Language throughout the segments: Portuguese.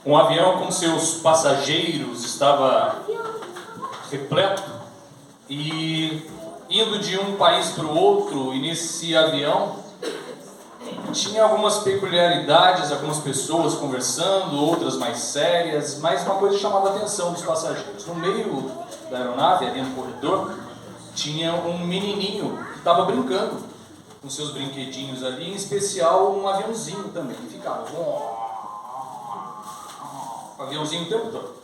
Um avião com seus passageiros estava repleto e indo de um país para o outro, e nesse avião tinha algumas peculiaridades, algumas pessoas conversando, outras mais sérias, mas uma coisa chamava a atenção dos passageiros. No meio da aeronave, ali no corredor, tinha um menininho que estava brincando com seus brinquedinhos ali, em especial um aviãozinho também, que ficava aviãozinho o tempo todo.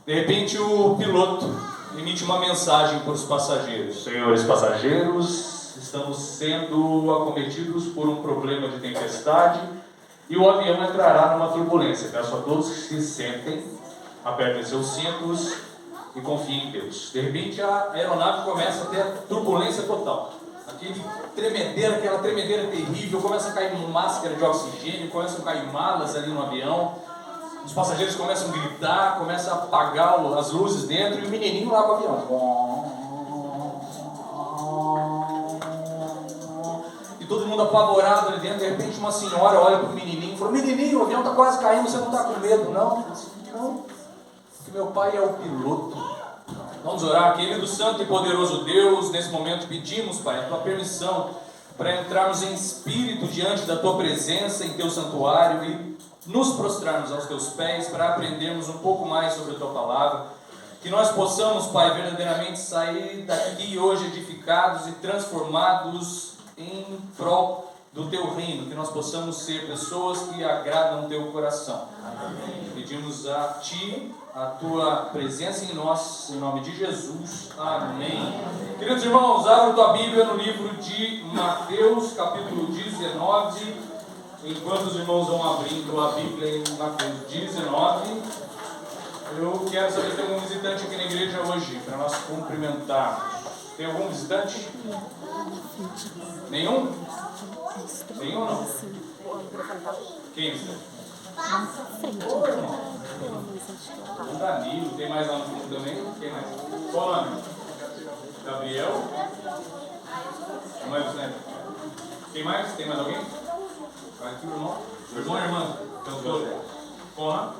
De repente o piloto emite uma mensagem para os passageiros: senhores passageiros, estamos sendo acometidos por um problema de tempestade e o avião entrará numa turbulência. Peço a todos que se sentem, apertem seus cintos e confiem em Deus. De repente a aeronave começa a ter turbulência total. Aquela tremedeira terrível, começa a cair máscara de oxigênio, começam a cair malas ali no avião. Os passageiros começam a gritar, começam a apagar as luzes dentro e o menininho lá com o avião. E todo mundo apavorado ali dentro. De repente uma senhora olha para o menininho e fala: menininho, o avião está quase caindo, você não está com medo? Não, porque meu pai é o piloto. Vamos orar. Querido Santo e poderoso Deus, nesse momento pedimos, Pai, a Tua permissão para entrarmos em espírito diante da Tua presença em Teu santuário e nos prostrarmos aos Teus pés para aprendermos um pouco mais sobre a Tua palavra. Que nós possamos, Pai, verdadeiramente sair daqui hoje edificados e transformados em prol do Teu reino. Que nós possamos ser pessoas que agradam o Teu coração. Amém. Pedimos a Ti a Tua presença em nós, em nome de Jesus. Amém. Queridos irmãos, abra a Tua Bíblia no livro de Mateus, capítulo 19. Enquanto os irmãos vão abrindo a Bíblia em Mateus 19, eu quero saber se tem algum visitante aqui na igreja hoje, para nós cumprimentarmos. Tem algum visitante? Nenhum? Nenhum ou não? Quem é isso? Ô, irmão. O Danilo, tem mais lá no fundo também? Quem mais? Qual o nome? Gabriel? Mais, né? Tem mais? Tem mais alguém? Aqui o irmão? Irmão ou irmã? José. Qual?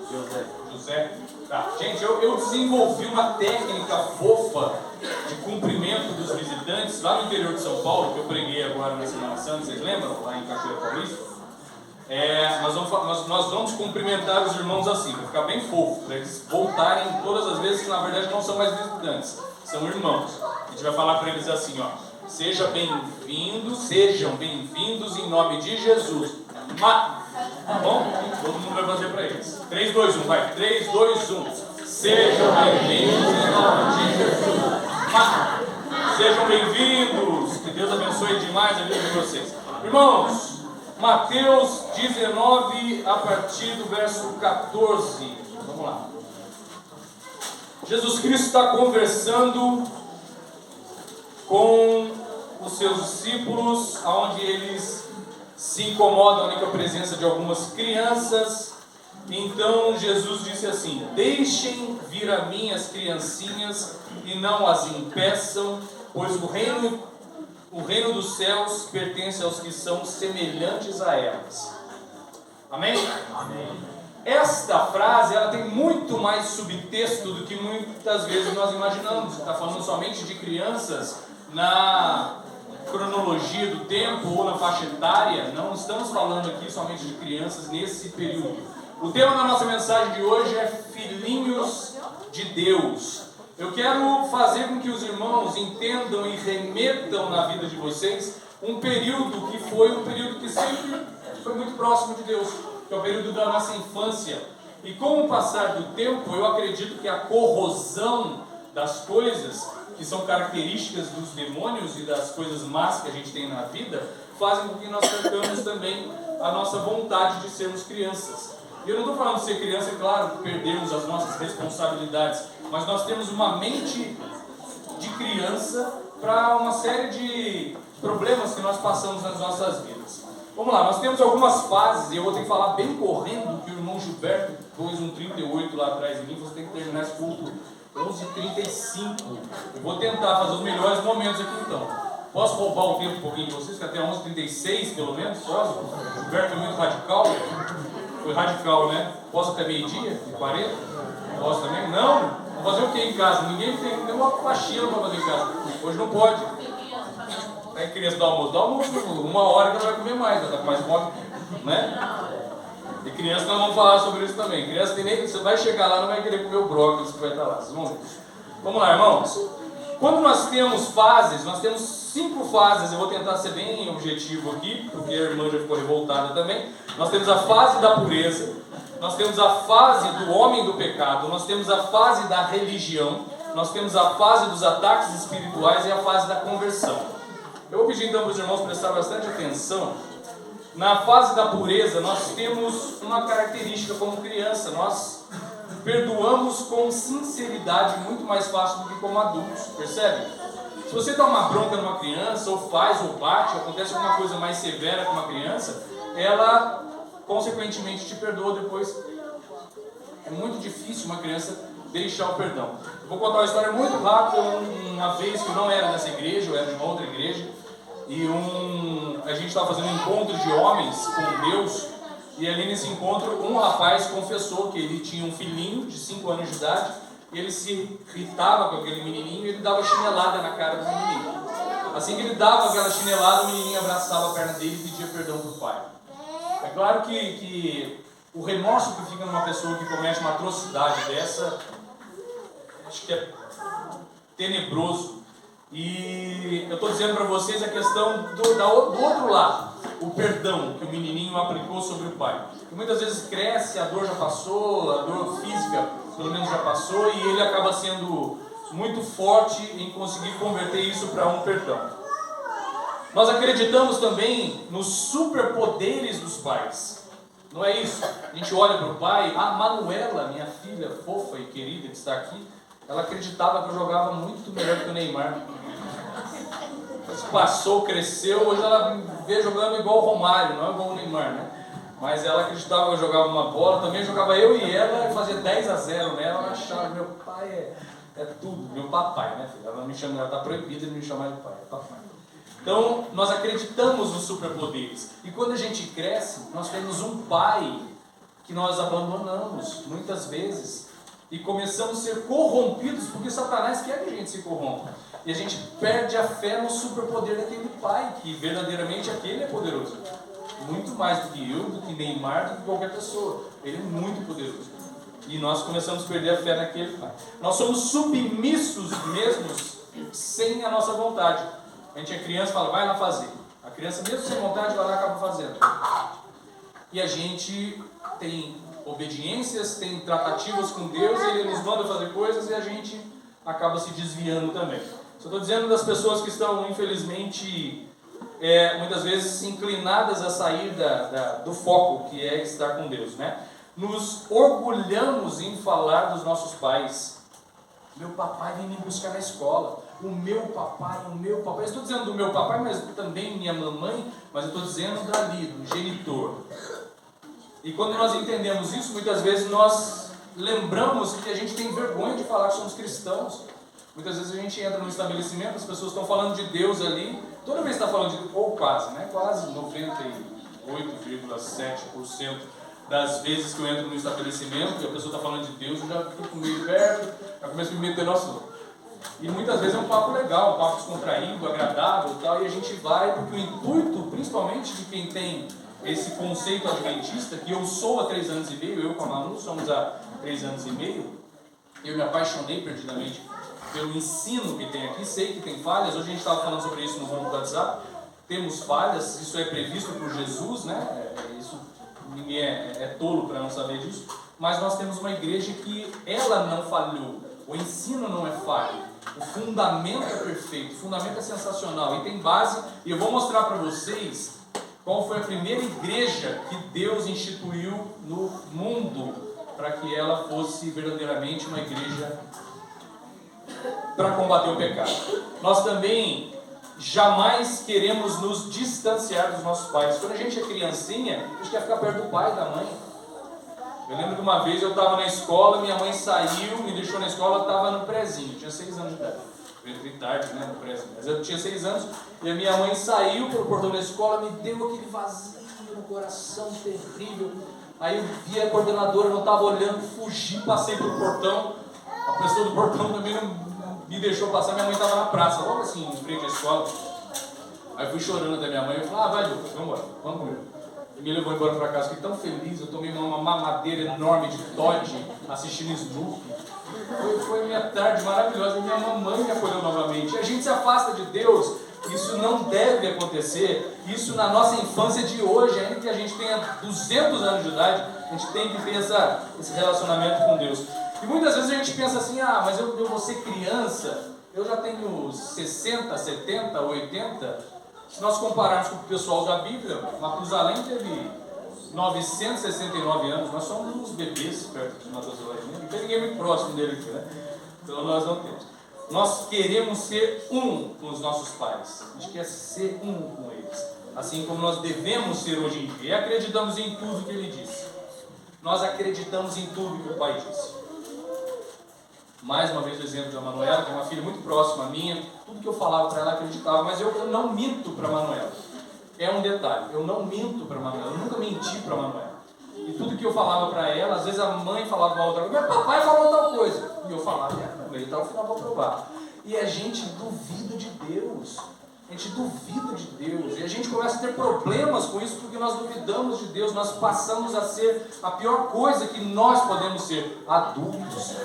José. Tá. Gente, eu desenvolvi uma técnica fofa de cumprimento dos visitantes lá no interior de São Paulo, que eu preguei agora na Semana Santa, vocês lembram? Lá em Cachoeira Paulista. Nós vamos cumprimentar os irmãos assim, para ficar bem fofo, para eles voltarem todas as vezes que na verdade não são mais visitantes, são irmãos. A gente vai falar para eles assim, ó: sejam bem-vindos em nome de Jesus. Tá bom? Todo mundo vai fazer para eles. 3, 2, 1, vai. 3, 2, 1. Sejam bem-vindos em nome de Jesus. Sejam bem-vindos. Que Deus abençoe demais a vida de vocês. Irmãos, Mateus 19, a partir do verso 14. Vamos lá. Jesus Cristo está conversando com os seus discípulos, onde eles se incomodam ali com a presença de algumas crianças. Então Jesus disse assim: deixem vir a mim as criancinhas e não as impeçam, pois o reino dos céus pertence aos que são semelhantes a elas. Amém? Amém. Esta frase, ela tem muito mais subtexto do que muitas vezes nós imaginamos. Está falando somente de crianças na cronologia do tempo ou na faixa etária. Não estamos falando aqui somente de crianças nesse período. O tema da nossa mensagem de hoje é Filhinhos de Deus. Eu quero fazer com que os irmãos entendam e remetam na vida de vocês um período que foi um período que sempre foi muito próximo de Deus, que é o período da nossa infância. E com o passar do tempo, eu acredito que a corrosão das coisas, que são características dos demônios e das coisas más que a gente tem na vida, fazem com que nós percamos também a nossa vontade de sermos crianças. E eu não estou falando de ser criança, é claro, que perdemos as nossas responsabilidades, mas nós temos uma mente de criança para uma série de problemas que nós passamos nas nossas vidas. Vamos lá, nós temos algumas fases, e eu vou ter que falar bem correndo, que o irmão Gilberto pôs um 38 lá atrás de mim, você tem que terminar esse culto 11h35. Eu vou tentar fazer os melhores momentos aqui então. Posso roubar o tempo um pouquinho de vocês, que até 11h36 pelo menos? Posso? O Gilberto é muito radical. Foi radical, né? Posso até meio-dia? 40? Posso também? Não! Vou fazer o que em casa? Ninguém tem uma faxina para fazer em casa. Hoje não pode. Aí criança dá almoço, 1 hora que ela vai comer mais, ela está com mais fome, né? E criança nós vamos falar sobre isso também. Criança tem nem, você vai chegar lá, não vai querer comer o brócolis que vai estar lá. Vocês vão ver. Vamos lá, irmãos. Quando nós temos fases, nós temos 5 fases. Eu vou tentar ser bem objetivo aqui, porque a irmã já ficou revoltada também. Nós temos a fase da pureza, nós temos a fase do homem do pecado, nós temos a fase da religião, nós temos a fase dos ataques espirituais e a fase da conversão. Eu vou pedir então para os irmãos prestar bastante atenção. Na fase da pureza, nós temos uma característica como criança: nós perdoamos com sinceridade muito mais fácil do que como adultos, percebe? Se você dá uma bronca numa criança, ou faz, ou bate, ou acontece alguma coisa mais severa com uma criança, ela consequentemente te perdoa depois. É muito difícil uma criança deixar o perdão. Eu vou contar uma história muito rápida. Uma vez que eu não era dessa igreja, eu era de uma outra igreja, e a gente estava fazendo um encontro de homens com Deus, e ali nesse encontro um rapaz confessou que ele tinha um filhinho de 5 anos de idade, e ele se irritava com aquele menininho e ele dava chinelada na cara do menininho. Assim que ele dava aquela chinelada, o menininho abraçava a perna dele e pedia perdão para o pai. É claro que o remorso que fica numa pessoa que comete uma atrocidade dessa, acho que é tenebroso. E eu estou dizendo para vocês a questão do outro lado, o perdão que o menininho aplicou sobre o pai. Que muitas vezes cresce, a dor já passou, a dor física pelo menos já passou, e ele acaba sendo muito forte em conseguir converter isso para um perdão. Nós acreditamos também nos superpoderes dos pais. Não é isso? A gente olha para o pai. A Manuela, minha filha fofa e querida que está aqui, ela acreditava que eu jogava muito melhor que o Neymar. Passou, cresceu, hoje ela vê jogando igual o Romário, não igual o Neymar, né? Mas ela acreditava que eu jogava uma bola, também jogava eu e ela, e fazia 10-0 nela. Ela achava, meu pai é tudo, meu papai, né, filha? Ela me chama, ela está proibida de me chamar de pai, é papai. Então, nós acreditamos nos superpoderes. E quando a gente cresce, nós temos um pai que nós abandonamos, muitas vezes, e começamos a ser corrompidos, porque Satanás quer que a gente se corrompa. E a gente perde a fé no superpoder daquele pai, que verdadeiramente aquele é poderoso. Muito mais do que eu, do que Neymar, do que qualquer pessoa. Ele é muito poderoso. E nós começamos a perder a fé naquele pai. Nós somos submissos mesmos, sem a nossa vontade. A gente é criança e fala, vai lá fazer. A criança, mesmo sem vontade, vai lá e acaba fazendo. E a gente tem obediências, tem tratativas com Deus, e Ele nos manda fazer coisas e a gente acaba se desviando também. Só estou dizendo das pessoas que estão, infelizmente, muitas vezes inclinadas a sair do foco, que é estar com Deus, né? Nos orgulhamos em falar dos nossos pais. Meu papai vem me buscar na escola. O meu papai. Eu estou dizendo do meu papai, mas também minha mamãe, mas eu estou dizendo dali, do genitor. E quando nós entendemos isso, muitas vezes nós lembramos que a gente tem vergonha de falar que somos cristãos. Muitas vezes a gente entra no estabelecimento, as pessoas estão falando de Deus ali, toda vez que está falando de Deus, ou quase, né? Quase 98,7% das vezes que eu entro no estabelecimento e a pessoa está falando de Deus, eu já fico meio perto, já começo a me meter no assunto. E muitas vezes é um papo legal, um papo descontraído, agradável e tal, e a gente vai, porque o intuito, principalmente de quem tem esse conceito adventista, que eu sou há 3 anos e meio, eu com a Manu somos há 3 anos e meio, eu me apaixonei perdidamente pelo ensino que tem aqui, sei que tem falhas, hoje a gente estava falando sobre isso no grupo do WhatsApp, temos falhas, isso é previsto por Jesus, né? Isso ninguém é tolo para não saber disso, mas nós temos uma igreja que ela não falhou, o ensino não é falho, o fundamento é perfeito, o fundamento é sensacional e tem base, e eu vou mostrar para vocês qual foi a primeira igreja que Deus instituiu no mundo para que ela fosse verdadeiramente uma igreja para combater o pecado. Nós também jamais queremos nos distanciar dos nossos pais. Quando a gente é criancinha, a gente quer ficar perto do pai e da mãe. Eu lembro que uma vez eu estava na escola, minha mãe saiu, me deixou na escola, eu estava no prezinho, eu tinha 6 anos de idade. Eu entrei tarde, né, no prezinho, mas eu tinha 6 anos, e a minha mãe saiu pelo portão da escola, me deu aquele vazio no coração terrível. Aí eu vi a coordenadora, não estava olhando, fugi, passei pelo portão. A pessoa do portão também não me deixou passar, minha mãe estava na praça, logo assim, em frente à escola. Aí eu fui chorando da minha mãe, eu falei, vai Lucas, vamos embora, vamos comigo. E me levou embora para casa, fiquei tão feliz, eu tomei uma mamadeira enorme de Todd, assistindo Snoopy. Foi minha tarde maravilhosa, e minha mamãe me acolheu novamente. E a gente se afasta de Deus, isso não deve acontecer, isso na nossa infância de hoje, ainda que a gente tenha 200 anos de idade, a gente tem que ter esse relacionamento com Deus. E muitas vezes a gente pensa assim, mas eu vou ser criança, eu já tenho 60, 70, 80. Se nós compararmos com o pessoal da Bíblia, Matusalém teve 969 anos, nós somos uns bebês perto de Matusalém, não tem ninguém muito próximo dele aqui, né? Então nós não temos. Nós queremos ser um com os nossos pais, a gente quer ser um com eles, assim como nós devemos ser hoje em dia, e acreditamos em tudo que ele disse. Nós acreditamos em tudo que o pai disse. Mais uma vez o exemplo da Manuela, que é uma filha muito próxima a minha, tudo que eu falava para ela acreditava, mas eu não minto para a Manuela. É um detalhe, eu não minto para a Manuela, eu nunca menti para a Manuela. E tudo que eu falava para ela, às vezes a mãe falava uma outra coisa, mas papai falou tal coisa. E eu falava, ele está ao final para provar. E a gente duvida de Deus. A gente duvida de Deus. E a gente começa a ter problemas com isso porque nós duvidamos de Deus. Nós passamos a ser a pior coisa que nós podemos ser, adultos.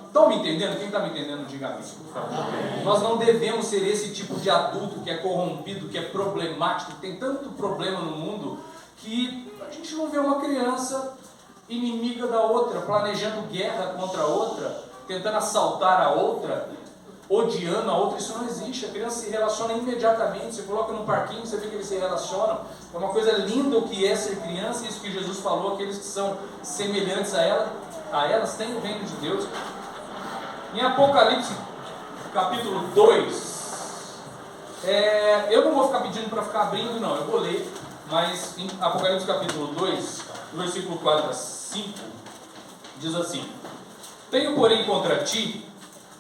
Estão me entendendo? Quem está me entendendo, diga amém, por favor. Nós não devemos ser esse tipo de adulto que é corrompido, que é problemático. Tem tanto problema no mundo que a gente não vê uma criança inimiga da outra, planejando guerra contra a outra, tentando assaltar a outra, odiando a outra. Isso não existe. A criança se relaciona imediatamente. Você coloca no parquinho, você vê que eles se relacionam. É uma coisa linda o que é ser criança. Isso que Jesus falou, aqueles que são semelhantes a elas têm o reino de Deus. Em Apocalipse, capítulo 2, eu não vou ficar pedindo para ficar abrindo, não, eu vou ler, mas em Apocalipse, capítulo 2, versículo 4 a 5, diz assim: Tenho, porém, contra ti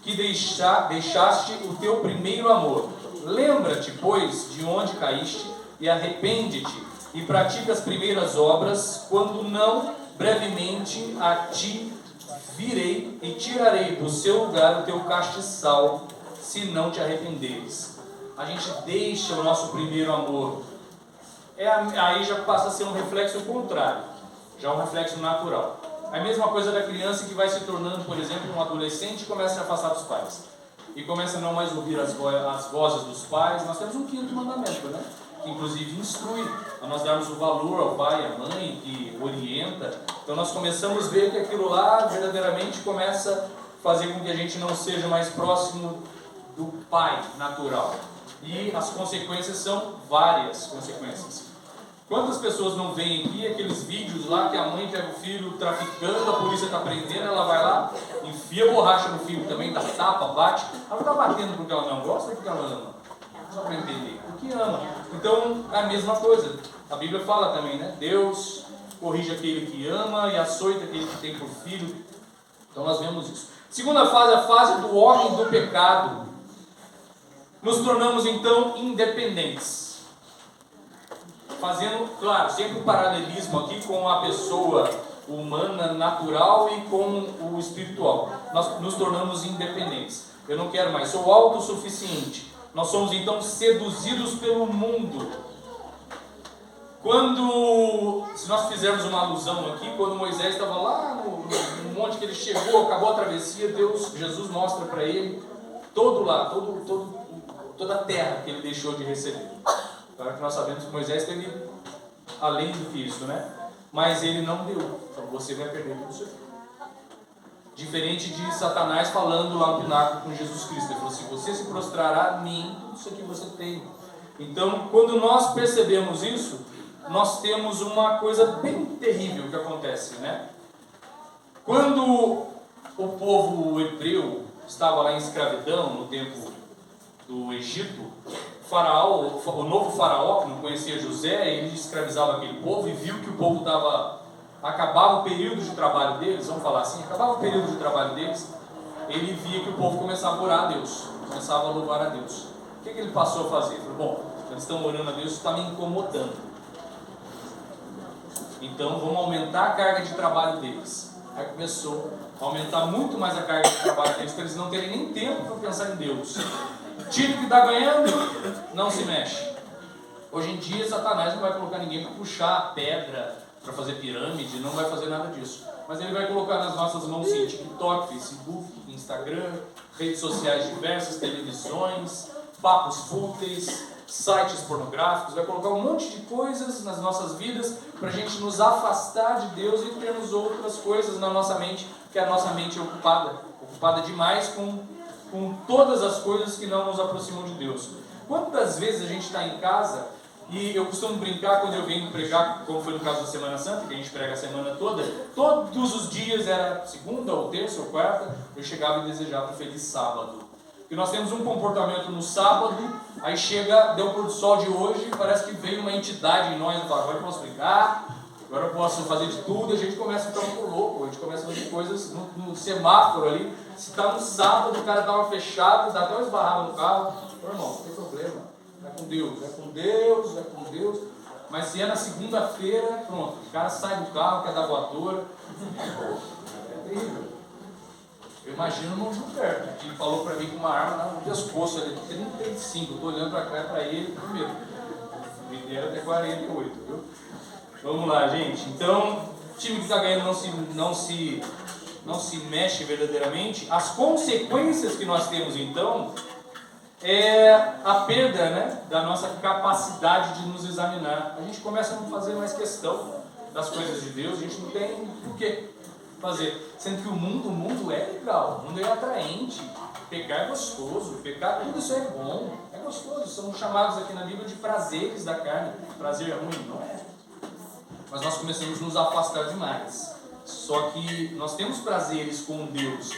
que deixaste o teu primeiro amor. Lembra-te, pois, de onde caíste, e arrepende-te, e pratica as primeiras obras, quando não, brevemente a ti virei e tirarei do seu lugar o teu castiçal, se não te arrependeres. A gente deixa o nosso primeiro amor. Aí já passa a ser um reflexo contrário, já um reflexo natural. É a mesma coisa da criança que vai se tornando, por exemplo, um adolescente e começa a se afastar dos pais. E começa a não mais ouvir as vozes dos pais. Nós temos um quinto mandamento, né? Que inclusive instrui a nós darmos o valor ao pai, à mãe, que orienta. Então nós começamos a ver que aquilo lá verdadeiramente começa a fazer com que a gente não seja mais próximo do pai natural. E as consequências são várias consequências. Quantas pessoas não veem aqui aqueles vídeos lá que a mãe pega o filho traficando, a polícia está prendendo, ela vai lá, enfia borracha no filho também, dá tapa, bate. Ela não está batendo porque ela não gosta ou porque ela ama? Só para entender, porque ama. Então é a mesma coisa. A Bíblia fala também, né? Deus corrige aquele que ama e açoita aquele que tem por filho. Então nós vemos isso. Segunda fase, a fase do homem do pecado. Nos tornamos então independentes. Fazendo, claro, sempre um paralelismo aqui com a pessoa humana, natural e com o espiritual. Nós nos tornamos independentes. Eu não quero mais, sou autossuficiente. Nós somos então seduzidos pelo mundo. Se nós fizermos uma alusão aqui, quando Moisés estava lá no monte que ele chegou, acabou a travessia, Jesus mostra para ele toda a terra que ele deixou de receber. Claro que nós sabemos que Moisés teve além do que isso, né? Mas ele não deu. Então você vai perder tudo isso aqui. Diferente de Satanás falando lá no pináculo com Jesus Cristo. Ele falou assim: você se prostrará a mim, tudo isso aqui você tem. Então, quando nós percebemos isso, nós temos uma coisa bem terrível que acontece, né? Quando o povo hebreu estava lá em escravidão, no tempo do Egito, o novo faraó, que não conhecia José, ele escravizava aquele povo e viu que o povo acabava o período de trabalho deles, vamos falar assim, acabava o período de trabalho deles, ele via que o povo começava a orar a Deus, começava a louvar a Deus. O que ele passou a fazer? Ele falou: bom, eles estão orando a Deus, isso está me incomodando. então vamos aumentar a carga de trabalho deles. Aí começou a aumentar muito mais a carga de trabalho deles, para eles não terem nem tempo para pensar em Deus. Tiro que está ganhando, não se mexe. Hoje em dia, Satanás não vai colocar ninguém para puxar a pedra, para fazer pirâmide, não vai fazer nada disso. Mas ele vai colocar nas nossas mãos sim, TikTok, Facebook, Instagram, redes sociais diversas, televisões, papos fúteis, sites pornográficos, vai colocar um monte de coisas nas nossas vidas para a gente nos afastar de Deus e termos outras coisas na nossa mente, porque a nossa mente é ocupada demais com todas as coisas que não nos aproximam de Deus. Quantas vezes a gente está em casa, e eu costumo brincar quando eu venho pregar, como foi no caso da Semana Santa, que a gente prega a semana toda, todos os dias, era segunda ou terça ou quarta, eu chegava e desejava um feliz sábado. Porque nós temos um comportamento no sábado, aí chega, deu o pôr do sol de hoje, parece que veio uma entidade em nós, e fala, agora eu posso brincar, agora eu posso fazer de tudo, e a gente começa a ficar muito louco, a gente começa a fazer coisas no semáforo ali, se está no sábado, o cara estava fechado, dá até uma esbarrada no carro, irmão, não tem problema, é com Deus, é com Deus, é com Deus, mas se é na segunda-feira, pronto, o cara sai do carro, quer dar voadora, é terrível. Eu imagino no Gilberto, que falou para mim com uma arma no pescoço ali, 35, eu estou olhando para cá para ele com medo. Me deram até 48, viu? Vamos lá, gente. Então, o time que está ganhando não se mexe verdadeiramente. As consequências que nós temos, então, é a perda, né, da nossa capacidade de nos examinar. A gente começa a não fazer mais questão das coisas de Deus, a gente não tem por quê fazer, sendo que o mundo é legal, o mundo é atraente, pecar é gostoso, pecar, tudo isso é bom, é gostoso, são chamados aqui na Bíblia de prazeres da carne, prazer ruim, não é? Mas nós começamos a nos afastar demais, só que nós temos prazeres com Deus,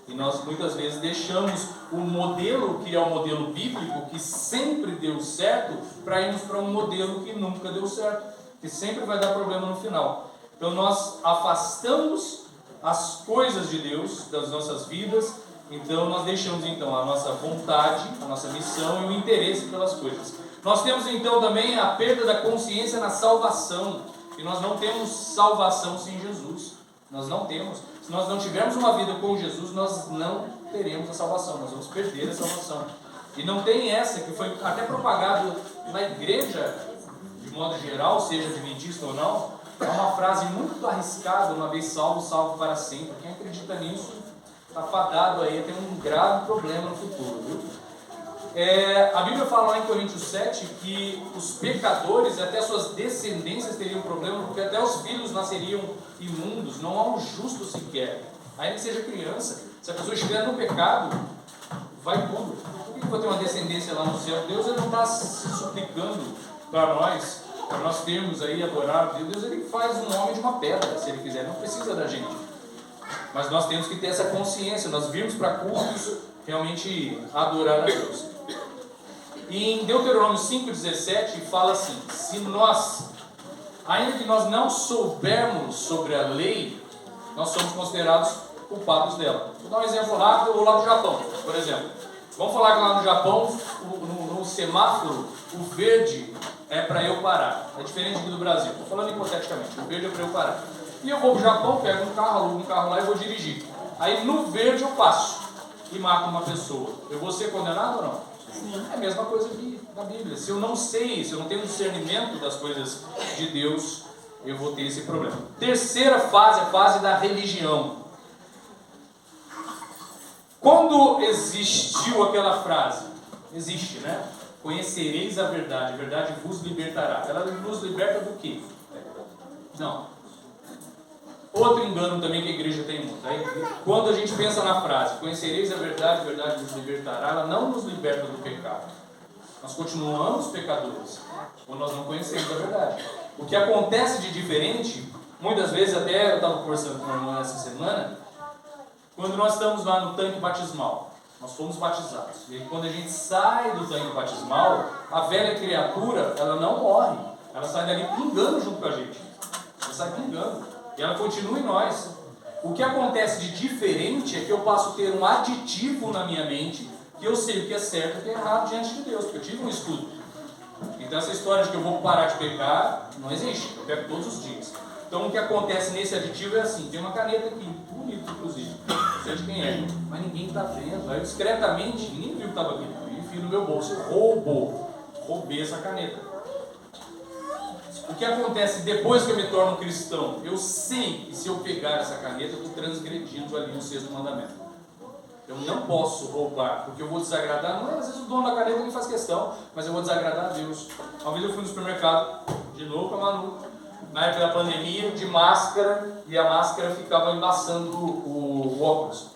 e nós muitas vezes deixamos o modelo que é o modelo bíblico, que sempre deu certo, para irmos para um modelo que nunca deu certo, que sempre vai dar problema no final. Então nós afastamos as coisas de Deus das nossas vidas, então nós deixamos então a nossa vontade, a nossa missão e o interesse pelas coisas. Nós temos então também a perda da consciência na salvação, e nós não temos salvação sem Jesus, nós não temos. Se nós não tivermos uma vida com Jesus, nós não teremos a salvação, nós vamos perder a salvação. E não tem essa, que foi até propagado na igreja, de modo geral, seja adventista ou não, é uma frase muito arriscada, uma vez salvo, salvo para sempre. Quem acredita nisso está fadado aí a ter um grave problema no futuro, viu? A Bíblia fala lá em Coríntios 7 que os pecadores e até suas descendências teriam problema, porque até os filhos nasceriam imundos, não há um justo sequer, ainda que seja criança. Se a pessoa estiver no pecado, vai tudo. Por que eu vou ter uma descendência lá no céu? Deus ele não está se suplicando para nós termos aí, adorar a Deus. Ele faz um homem de uma pedra, se ele quiser, não precisa da gente. Mas nós temos que ter essa consciência, nós virmos para cultos realmente adorar a Deus. E em Deuteronômio 5,17 fala assim: se nós, ainda que nós não soubermos sobre a lei, nós somos considerados culpados dela. Vou dar um exemplo rápido, eu vou lá no Japão, por exemplo. Vamos falar que lá no Japão, no semáforo, o verde é para eu parar. É diferente aqui do Brasil. Estou falando hipoteticamente. O verde é para eu parar. E eu vou para o Japão, pego um carro, alugo um carro lá e vou dirigir. Aí no verde eu passo e mato uma pessoa. Eu vou ser condenado ou não? Sim. É a mesma coisa aqui na Bíblia. Se eu não sei, se eu não tenho discernimento das coisas de Deus, eu vou ter esse problema. Terceira fase, a fase da religião. Quando existiu aquela frase, existe, né? Conhecereis a verdade vos libertará. Ela nos liberta do quê? Não. Outro engano também que a igreja tem muito. Aí, quando a gente pensa na frase, conhecereis a verdade vos libertará, ela não nos liberta do pecado. Nós continuamos pecadores, quando nós não conhecemos a verdade. O que acontece de diferente, muitas vezes, até eu estava conversando com uma irmã essa semana, quando nós estamos lá no tanque batismal, nós fomos batizados. E aí, quando a gente sai do tanque batismal, a velha criatura, ela não morre. Ela sai dali pingando junto com a gente. Ela sai pingando. E ela continua em nós. O que acontece de diferente é que eu passo a ter um aditivo na minha mente, que eu sei o que é certo e o que é errado diante de Deus, porque eu tive um estudo. Então essa história de que eu vou parar de pecar, não existe. Eu peco todos os dias. Então o que acontece nesse aditivo é assim, tem uma caneta aqui, bonita inclusive, não sei de quem é, mas ninguém está vendo. Aí eu discretamente, ninguém viu que estava aqui, eu enfio no meu bolso, roubei essa caneta. O que acontece depois que eu me torno cristão? Eu sei que se eu pegar essa caneta, eu estou transgredindo ali o 6º mandamento. Eu não posso roubar, porque eu vou desagradar, não é às vezes o dono da caneta que faz questão, mas eu vou desagradar a Deus. Uma vez eu fui no supermercado, de novo com a Manu, na época da pandemia, de máscara, e a máscara ficava embaçando o óculos.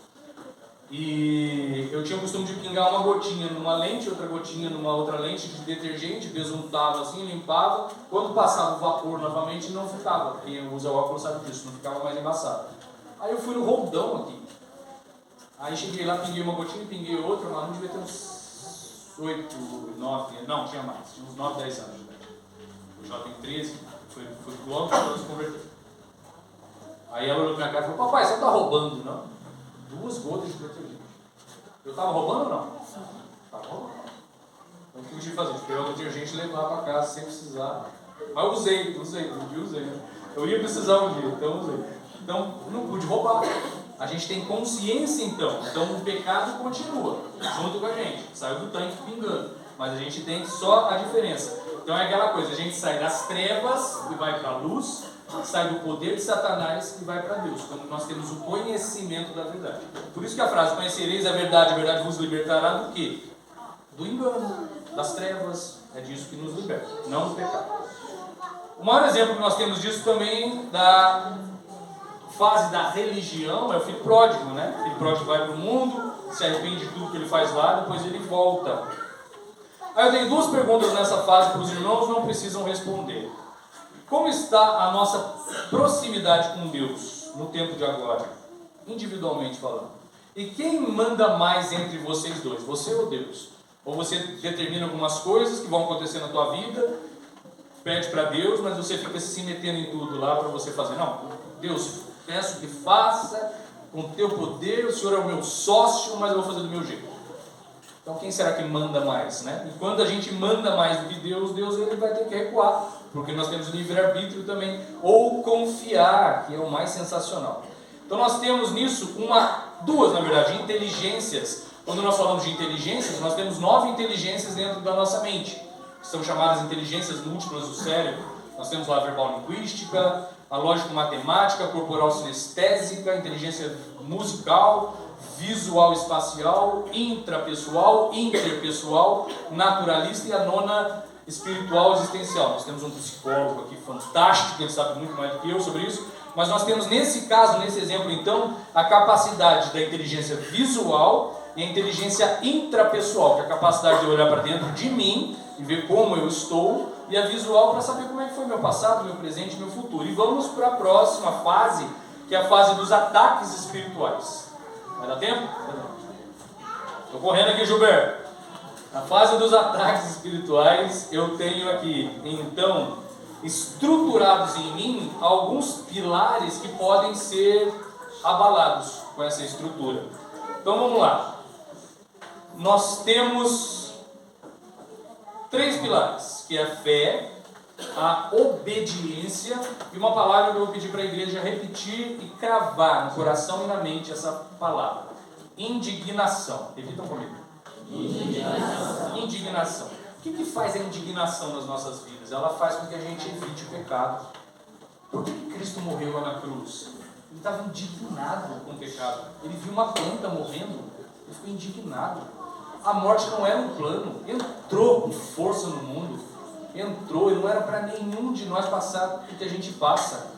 E eu tinha o costume de pingar uma gotinha numa lente, outra gotinha numa outra lente de detergente, besuntava assim, limpava. Quando passava o vapor novamente, não ficava. Quem usa óculos sabe disso, não ficava mais embaçado. Aí eu fui no roldão aqui. Aí cheguei lá, pinguei uma gotinha, pinguei outra, mas não devia ter uns 8, 9, não, tinha mais, tinha uns 9, 10 anos. Eu já tenho 13, foi logo que ela se converteu. Aí ela olhou pra minha cara e falou: papai, você não tá roubando, não? 2 gotas de detergente. Eu estava roubando ou não? Estava roubando. Então o que eu tive que fazer? Pegar o detergente e levar para casa sem precisar. Mas eu usei, né? Eu ia precisar um dia, então usei. Então não pude roubar. A gente tem consciência então. Então o pecado continua junto com a gente. Saiu do tanque pingando. Mas a gente tem só a diferença. Então é aquela coisa, a gente sai das trevas e vai para a luz, sai do poder de Satanás e vai para Deus, quando nós temos o conhecimento da verdade. Por isso que a frase, conhecereis a verdade vos libertará do quê? Do engano, das trevas, é disso que nos liberta, não do pecado. O maior exemplo que nós temos disso também, da fase da religião, é o filho pródigo, né? O filho pródigo vai para o mundo, se arrepende de tudo que ele faz lá, depois ele volta. Aí eu tenho 2 perguntas nessa fase para os irmãos, não precisam responder. Como está a nossa proximidade com Deus no tempo de agora? Individualmente falando. E quem manda mais entre vocês dois? Você ou Deus? Ou você determina algumas coisas que vão acontecer na tua vida, pede para Deus, mas você fica se metendo em tudo lá para você fazer. Não, Deus, peço que faça com o teu poder, o Senhor é o meu sócio, mas eu vou fazer do meu jeito. Então quem será que manda mais, né? E quando a gente manda mais do que Deus ele vai ter que recuar, porque nós temos livre-arbítrio também, ou confiar, que é o mais sensacional. Então nós temos nisso 2, na verdade, inteligências. Quando nós falamos de inteligências, nós temos 9 inteligências dentro da nossa mente, que são chamadas inteligências múltiplas do cérebro. Nós temos lá a verbal-linguística, a lógico-matemática, corporal-sinestésica, inteligência musical, visual-espacial, intrapessoal, interpessoal, naturalista e a 9ª espiritual existencial. Nós temos um psicólogo aqui fantástico, ele sabe muito mais do que eu sobre isso, mas nós temos nesse caso, nesse exemplo então, a capacidade da inteligência visual e a inteligência intrapessoal, que é a capacidade de olhar para dentro de mim e ver como eu estou, e a visual para saber como é que foi meu passado, meu presente e meu futuro. E vamos para a próxima fase, que é a fase dos ataques espirituais. Vai dar tempo? Estou correndo aqui, Gilberto. Na fase dos ataques espirituais, eu tenho aqui, então, estruturados em mim, alguns pilares que podem ser abalados com essa estrutura. Então vamos lá. Nós temos 3 pilares, que é a fé, a obediência e uma palavra que eu vou pedir para a igreja repetir e cravar no coração e na mente essa palavra. Indignação. Repitam comigo. Indignação. O que faz a indignação nas nossas vidas? Ela faz com que a gente evite o pecado. Por que Cristo morreu lá na cruz? Ele estava indignado com o pecado. Ele viu uma planta morrendo, ele ficou indignado. A morte não era um plano, entrou com força no mundo, entrou, e não era para nenhum de nós passar o que a gente passa.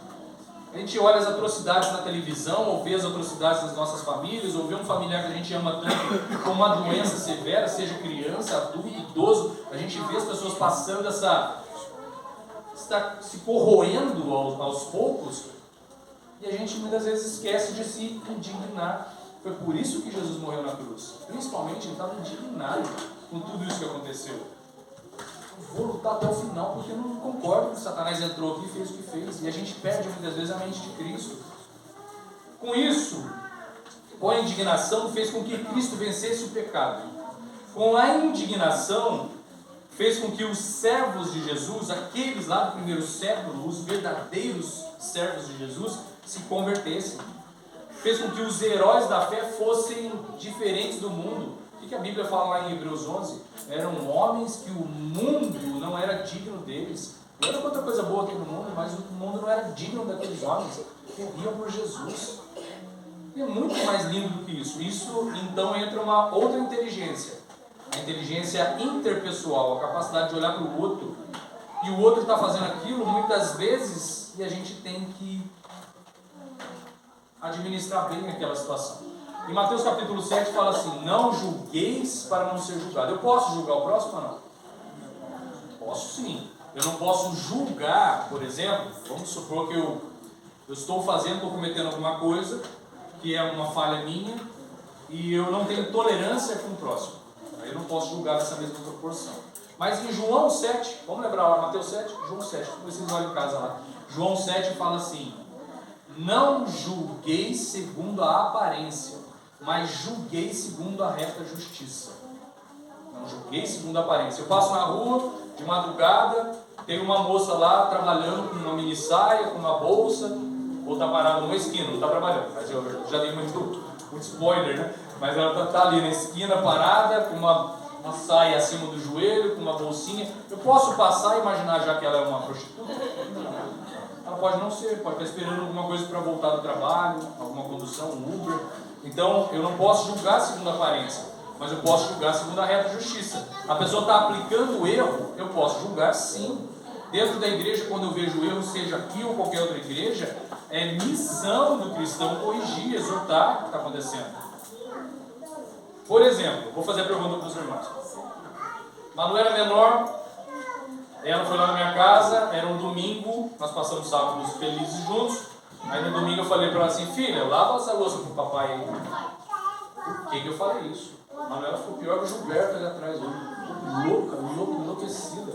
A gente olha as atrocidades na televisão, ou vê as atrocidades das nossas famílias, ou vê um familiar que a gente ama tanto com uma doença severa, seja criança, adulto, idoso, a gente vê as pessoas passando está se corroendo aos poucos, e a gente muitas vezes esquece de se indignar. Foi por isso que Jesus morreu na cruz. Principalmente, ele estava indignado com tudo isso que aconteceu. Eu vou lutar até o final, porque eu não concordo que Satanás entrou aqui e fez o que fez. E a gente perde muitas vezes a mente de Cristo. Com isso, com a indignação, fez com que Cristo vencesse o pecado. Com a indignação, fez com que os servos de Jesus, aqueles lá do primeiro século, os verdadeiros servos de Jesus se convertessem. Fez com que os heróis da fé fossem diferentes do mundo. O que a Bíblia fala lá em Hebreus 11? Eram homens que o mundo não era digno deles. Não era quanta coisa boa tem no mundo, mas o mundo não era digno daqueles homens. Morriam por Jesus. E é muito mais lindo do que isso. Isso, então, entra uma outra inteligência. A inteligência interpessoal, a capacidade de olhar para o outro. E o outro está fazendo aquilo muitas vezes e a gente tem que administrar bem aquela situação. Em Mateus capítulo 7 fala assim: não julgueis para não ser julgado. Eu posso julgar o próximo ou não? Posso sim. Eu não posso julgar, por exemplo, vamos supor que eu estou cometendo alguma coisa que é uma falha minha e eu não tenho tolerância com o próximo. Aí eu não posso julgar nessa mesma proporção. Mas em João 7, vamos lembrar lá, Mateus 7, João 7, vocês olham em casa lá. João 7 fala assim: não julgueis segundo a aparência, mas julgueis segundo a reta justiça. Não julgueis segundo a aparência. Eu passo na rua, de madrugada, tem uma moça lá trabalhando com uma mini saia, com uma bolsa, ou está parada numa esquina, não está trabalhando, mas eu já dei muito spoiler, né? Mas ela está ali na esquina parada, com uma saia acima do joelho, com uma bolsinha. Eu posso passar e imaginar já que ela é uma prostituta? Ela pode não ser, pode estar esperando alguma coisa para voltar do trabalho, alguma condução, um Uber. Então eu não posso julgar segundo a aparência, mas eu posso julgar segundo a reta justiça. A pessoa está aplicando o erro, eu posso julgar sim. Dentro da igreja, quando eu vejo erro, seja aqui ou qualquer outra igreja, é missão do cristão corrigir, exortar o que está acontecendo. Por exemplo, vou fazer a pergunta para os irmãos. Manuela menor, ela foi lá na minha casa, era um domingo, nós passamos sábados felizes juntos. Aí no domingo eu falei para ela assim: filha, lava essa louça pro papai aí. Por que eu falei isso? Manuela ficou pior que o Gilberto ali atrás, enlouquecida.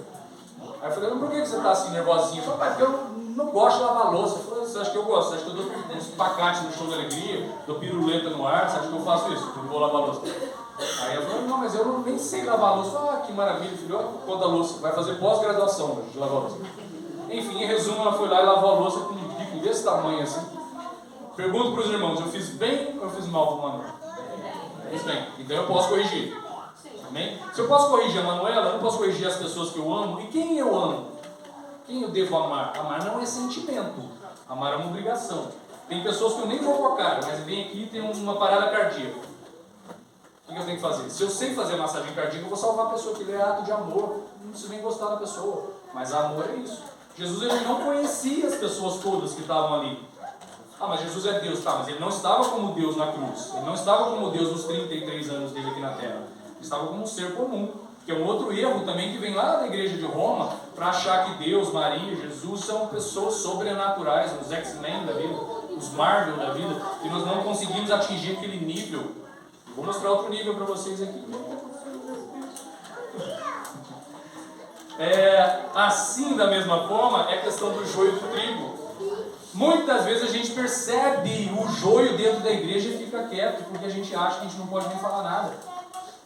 Aí eu falei: por que você está assim nervosinha? Eu falei: pai, porque eu não gosto de lavar louça. Eu falei: você acha que eu gosto? Você acha que eu dou uns pacates no show da alegria, dou piruleta no ar? Você acha que eu faço isso? Eu não vou lavar louça. Aí eu falei: não, mas eu nem sei lavar louça. Ah, que maravilha, filho, olha quanta louça. Vai fazer pós-graduação de lavar louça. Enfim, em resumo, ela foi lá e lavou a louça com um bico desse tamanho assim. Pergunto para os irmãos: eu fiz bem ou eu fiz mal para o Manuel? Fiz bem, então eu posso corrigir. Amém? Se eu posso corrigir a Manuela, eu não posso corrigir as pessoas que eu amo. E quem eu amo? Quem eu devo amar? Amar não é sentimento. Amar é uma obrigação. Tem pessoas que eu nem vou com a cara, mas vem aqui e tem uma parada cardíaca. O que eu tenho que fazer? Se eu sei fazer massagem cardíaca, eu vou salvar a pessoa, que ele é ato de amor. Não preciso nem gostar da pessoa. Mas amor é isso. Jesus, ele não conhecia as pessoas todas que estavam ali. Ah, mas Jesus é Deus, tá, mas ele não estava como Deus na cruz. Ele não estava como Deus nos 33 anos dele aqui na terra. Ele estava como um ser comum. Que é um outro erro também que vem lá da igreja de Roma, para achar que Deus, Maria, Jesus são pessoas sobrenaturais, os X-Men da vida, os Marvel da vida, e nós não conseguimos atingir aquele nível. Vou mostrar outro nível para vocês aqui. Assim, da mesma forma, é a questão do joio e do trigo. Muitas vezes a gente percebe o joio dentro da igreja e fica quieto, porque a gente acha que a gente não pode nem falar nada.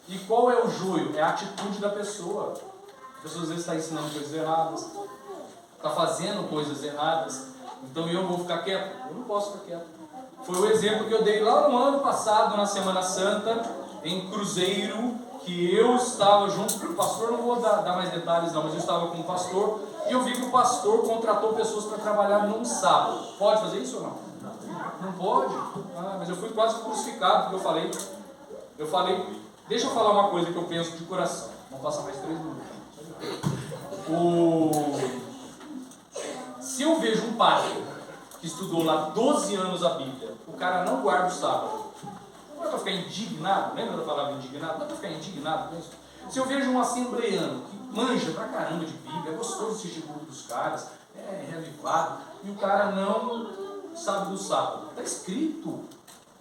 E qual é o joio? É a atitude da pessoa. A pessoa às vezes está ensinando coisas erradas, está fazendo coisas erradas, então eu vou ficar quieto? Eu não posso ficar quieto. Foi o exemplo que eu dei lá no ano passado, na Semana Santa, em Cruzeiro, que eu estava junto com o pastor, não vou dar mais detalhes não, mas eu estava com o pastor, e eu vi que o pastor contratou pessoas para trabalhar num sábado. Pode fazer isso ou não? Não pode? Ah, mas eu fui quase crucificado, porque eu falei, deixa eu falar uma coisa que eu penso de coração. Vamos passar mais 3 minutos. Se eu vejo um padre que estudou lá 12 anos a Bíblia, o cara não guarda o sábado, não é para ficar indignado? Lembra da palavra indignado? Não é para ficar indignado com isso? Se eu vejo um assembleano que manja pra caramba de Bíblia, é gostoso assistir o culto dos caras, é reavivado, e o cara não sabe do sábado, está escrito,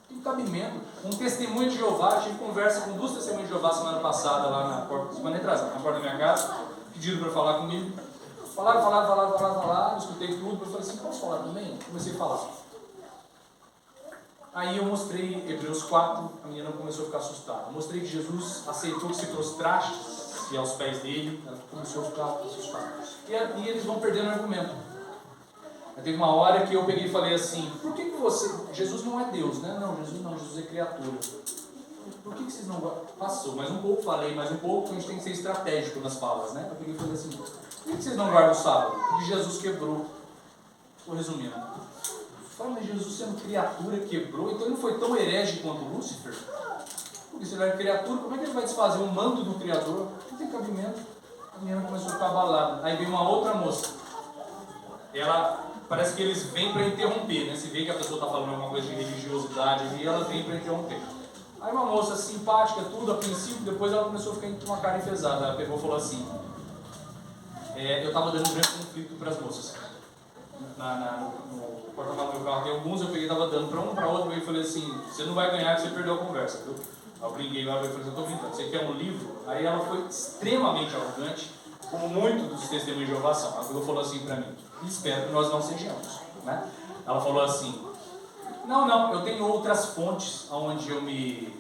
tem cabimento. Um testemunho de Jeová, eu tive conversa com 2 testemunhas de Jeová semana passada, lá na porta, semana atrasada, na porta da minha casa, pediram para falar comigo. Falaram, escutei tudo, eu falei assim: posso falar também? Comecei a falar. Aí eu mostrei Hebreus 4, a menina começou a ficar assustada. Eu mostrei que Jesus aceitou que se prostraste aos pés dele, ela começou a ficar assustada. E eles vão perdendo o argumento. Aí teve uma hora que eu peguei e falei assim, por que você... Jesus não é Deus, né? Não, Jesus é criatura. Por que vocês não... Passou, mais um pouco falei, mais um pouco, a gente tem que ser estratégico nas falas, né? Eu peguei e falei assim, por que vocês não guardam o sábado? Porque Jesus quebrou. Estou resumindo. Fala, mas Jesus sendo criatura quebrou, então ele não foi tão herege quanto Lúcifer? Porque se ele era criatura, como é que ele vai desfazer o manto do Criador? Não tem cabimento. A menina começou a ficar abalada. Aí veio uma outra moça. Ela, parece que eles vêm para interromper, né? Se vê que a pessoa está falando alguma coisa de religiosidade e ela vem para interromper. Aí uma moça simpática, tudo, a princípio, depois ela começou a ficar com uma cara enfesada. Ela pegou e falou assim, eu estava dando um grande conflito para as moças. No porta-malas do meu carro tem alguns, eu peguei e estava dando para um, para outro, e falei assim, você não vai ganhar, que você perdeu a conversa, viu? Aí eu brinquei lá, eu falei, eu estou brincando, você quer um livro? Aí ela foi extremamente arrogante, como muito dos testemunhos de Jeová são. Ela falou assim para mim, espero que nós não sejamos, né? Ela falou assim, não, eu tenho outras fontes onde eu me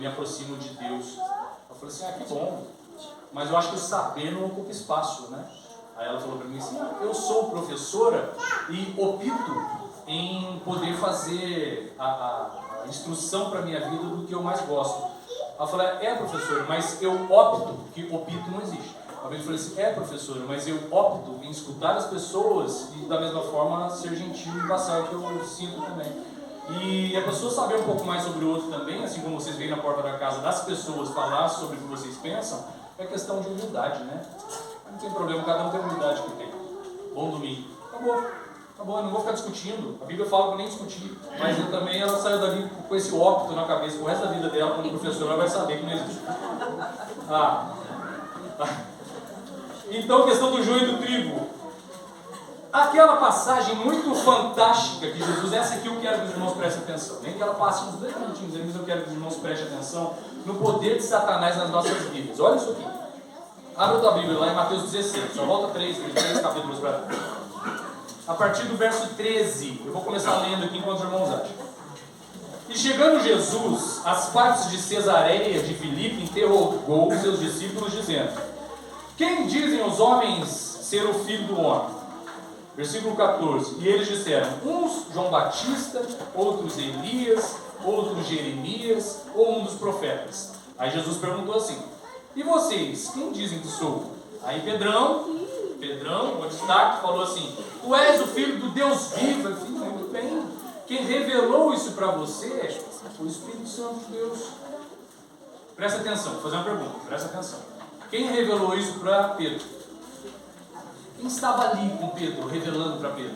aproximo de Deus. Eu falei assim, que bom, mas eu acho que o saber não ocupa espaço, né? Aí ela falou para mim assim, eu sou professora e opto em poder fazer a instrução para a minha vida do que eu mais gosto. Ela falou, professora, mas eu opto, que opto não existe. Eu falei assim, professora, mas eu opto em escutar as pessoas e da mesma forma ser gentil e passar o que eu sinto também. E a pessoa saber um pouco mais sobre o outro também, assim como vocês veem na porta da casa das pessoas falar sobre o que vocês pensam, é questão de humildade, né? Não tem problema, cada um tem a humildade que tem. Bom domingo. Acabou, eu não vou ficar discutindo. A Bíblia fala que eu nem discuti, mas eu também, ela saiu dali com esse óbito na cabeça, o resto da vida dela, como professora, ela vai saber que não existe. Então, questão do joio e do trigo. Aquela passagem muito fantástica que Jesus, essa aqui eu quero que os irmãos prestem atenção. Nem que ela passe uns 2 minutinhos, mas eu quero que os irmãos prestem atenção no poder de Satanás nas nossas vidas. Olha isso aqui. Abre a tua Bíblia lá em Mateus 16, só volta 3 capítulos para trás. A partir do verso 13, eu vou começar lendo aqui enquanto os irmãos acham. E chegando Jesus às partes de Cesareia de Filipe, interrogou os seus discípulos, dizendo: quem dizem os homens ser o Filho do Homem? Versículo 14. E eles disseram, uns João Batista, outros Elias, outros Jeremias, ou um dos profetas. Aí Jesus perguntou assim, e vocês, quem dizem que sou? Aí Pedrão, o destaque, falou assim, tu és o Filho do Deus vivo. Eu falei, muito bem, quem revelou isso para você foi o Espírito Santo de Deus. Presta atenção, vou fazer uma pergunta, presta atenção. Quem revelou isso para Pedro? Quem estava ali com Pedro, revelando para Pedro?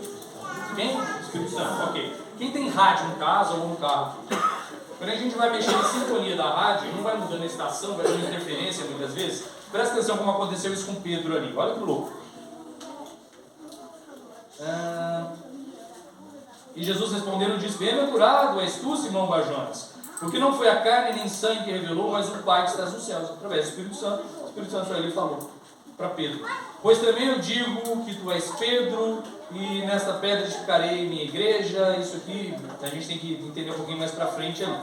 Quem? O Espírito Santo, ok. Quem tem rádio no caso ou no carro? Quando a gente vai mexer em sintonia da rádio, não vai mudando a estação, vai dando interferência muitas vezes. Presta atenção como aconteceu isso com Pedro ali. Olha que louco. E Jesus respondendo disse, bem-aventurado és tu, Simão Barjonas, porque não foi a carne nem sangue que revelou, mas o Pai que está nos céus, através do Espírito Santo. O Espírito Santo ali falou para Pedro, pois também eu digo que tu és Pedro, e nesta pedra edificarei minha igreja. Isso aqui a gente tem que entender um pouquinho mais para frente ali.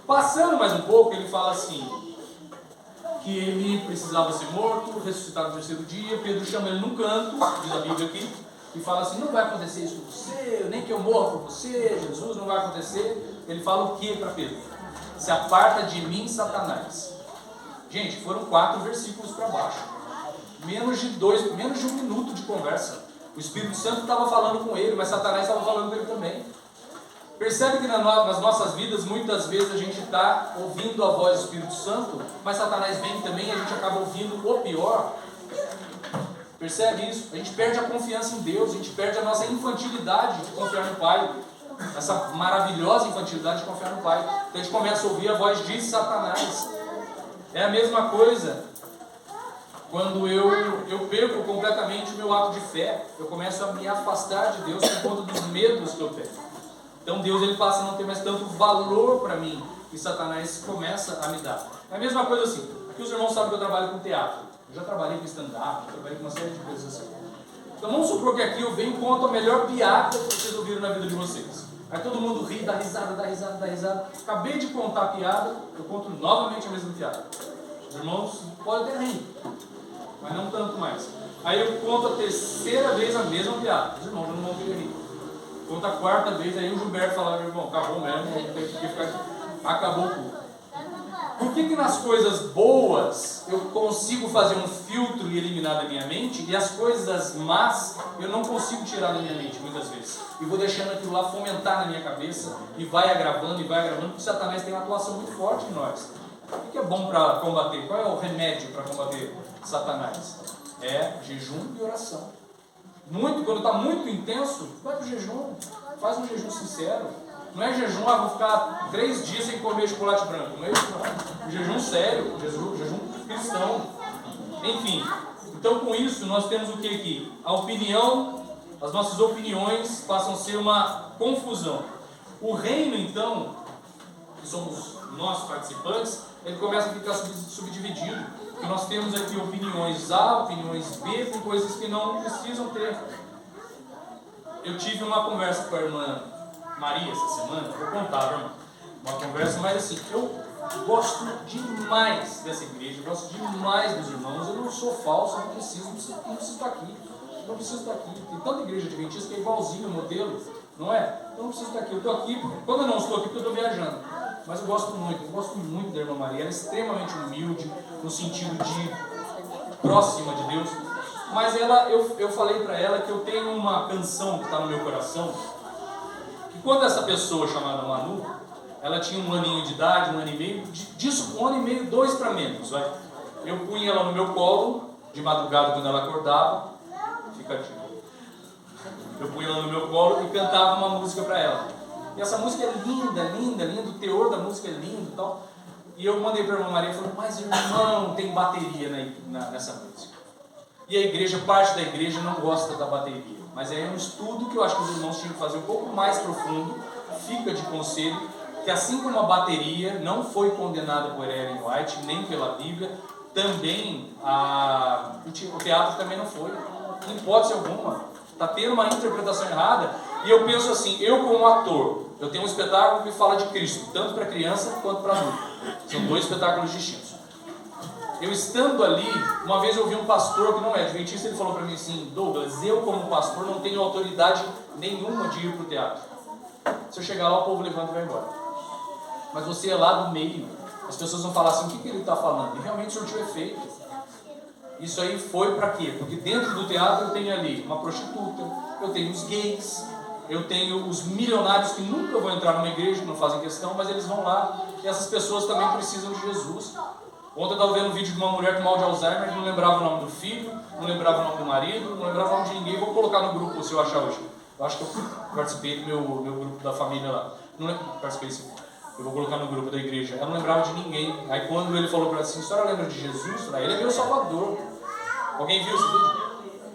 Passando mais um pouco, ele fala assim, que ele precisava ser morto, ressuscitado no terceiro dia. Pedro chama ele num canto, diz a Bíblia aqui, e fala assim, não vai acontecer isso com você, nem que eu morra por você, Jesus, não vai acontecer. Ele fala o que para Pedro? Se aparta de mim, Satanás. Gente, foram 4 versículos para baixo. Menos de 1 minuto de conversa. O Espírito Santo estava falando com ele, mas Satanás estava falando com ele também. Percebe que nas nossas vidas, muitas vezes a gente está ouvindo a voz do Espírito Santo, mas Satanás vem também e a gente acaba ouvindo o pior. Percebe isso? A gente perde a confiança em Deus, a gente perde a nossa infantilidade de confiar no Pai. Essa maravilhosa infantilidade de confiar no Pai. Então a gente começa a ouvir a voz de Satanás. É a mesma coisa quando eu perco completamente o meu ato de fé. Eu começo a me afastar de Deus por conta dos medos que eu tenho. Então Deus ele passa a não ter mais tanto valor para mim, e Satanás começa a me dar. É a mesma coisa assim, aqui os irmãos sabem que eu trabalho com teatro. Eu já trabalhei com stand-up, trabalhei com uma série de coisas assim. Então vamos supor que aqui eu venho e conto a melhor piada que vocês ouviram na vida de vocês. Aí todo mundo ri, dá risada. Acabei de contar a piada, eu conto novamente a mesma piada. Os irmãos podem até rir, mas não tanto mais. Aí eu conto a terceira vez a mesma piada. Os irmãos não vão querer rir. Conto a quarta vez, aí o Gilberto fala, meu irmão, acabou mesmo, tem que ficar aqui. Acabou o culto. Por que nas coisas boas eu consigo fazer um filtro e eliminar da minha mente, e as coisas más eu não consigo tirar da minha mente muitas vezes? E vou deixando aquilo lá fomentar na minha cabeça, e vai agravando, porque Satanás tem uma atuação muito forte em nós. O que é bom para combater? Qual é o remédio para combater Satanás? É jejum e oração. Quando está muito intenso, vai para o jejum, faz um jejum sincero. Não é jejum, vou ficar 3 dias sem comer chocolate branco. Não é isso, não. Jejum sério, jejum cristão. Enfim, então com isso nós temos o que aqui? A opinião, as nossas opiniões passam a ser uma confusão. O reino, então, que somos nós participantes, ele começa a ficar subdividido. E nós temos aqui opiniões A, opiniões B, com coisas que não precisam ter. Eu tive uma conversa com a irmã Maria essa semana, vou contar, irmão. Uma conversa, mas assim, eu gosto demais dessa igreja, eu gosto demais dos irmãos, eu não sou falso, eu não preciso estar aqui. Não preciso estar aqui. Tem tanta igreja adventista que é igualzinho o modelo, não é? Eu não preciso estar aqui. Eu estou aqui, quando eu não estou aqui, porque eu estou viajando. Mas eu gosto muito da irmã Maria, ela é extremamente humilde, no sentido de próxima de Deus. Mas eu falei para ela que eu tenho uma canção que está no meu coração, que quando essa pessoa chamada Manu, ela tinha 1 aninho de idade, 1 ano e meio, disso 1 ano e meio, 2 para menos, vai. Eu punha ela no meu colo, de madrugada quando ela acordava, fica aqui. Eu punha ela no meu colo e cantava uma música para ela. E essa música é linda, o teor da música é lindo e tal. E eu mandei para a irmã Maria e falei, mas irmão, tem bateria nessa música. E a igreja, parte da igreja não gosta da bateria. Mas é um estudo que eu acho que os irmãos tinham que fazer um pouco mais profundo. Fica de conselho, que assim como a bateria não foi condenada por Ellen White, nem pela Bíblia, também o teatro também não foi. Em hipótese alguma. Está tendo uma interpretação errada. E eu penso assim, eu como ator, eu tenho um espetáculo que fala de Cristo, tanto para criança quanto para adulto. São 2 espetáculos distintos. Eu estando ali, uma vez eu ouvi um pastor que não é adventista, ele falou para mim assim, Douglas, eu como pastor não tenho autoridade nenhuma de ir para o teatro. Se eu chegar lá, o povo levanta e vai embora. Mas você é lá do meio, as pessoas vão falar assim, o que ele está falando? E realmente surtiu efeito. Isso aí foi para quê? Porque dentro do teatro eu tenho ali uma prostituta, eu tenho os gays, eu tenho os milionários que nunca vão entrar numa igreja, que não fazem questão, mas eles vão lá, e essas pessoas também precisam de Jesus. Ontem eu estava vendo um vídeo de uma mulher com mal de Alzheimer que não lembrava o nome do filho, não lembrava o nome do marido, não lembrava o nome de ninguém. Vou colocar no grupo se eu achar hoje. Eu acho que eu participei do meu grupo da família lá. Não lembro, participei sim. Eu vou colocar no grupo da igreja. Ela não lembrava de ninguém. Aí quando ele falou para ela assim, a senhora lembra de Jesus? Eu falei, ele é meu Salvador. Alguém viu esse vídeo?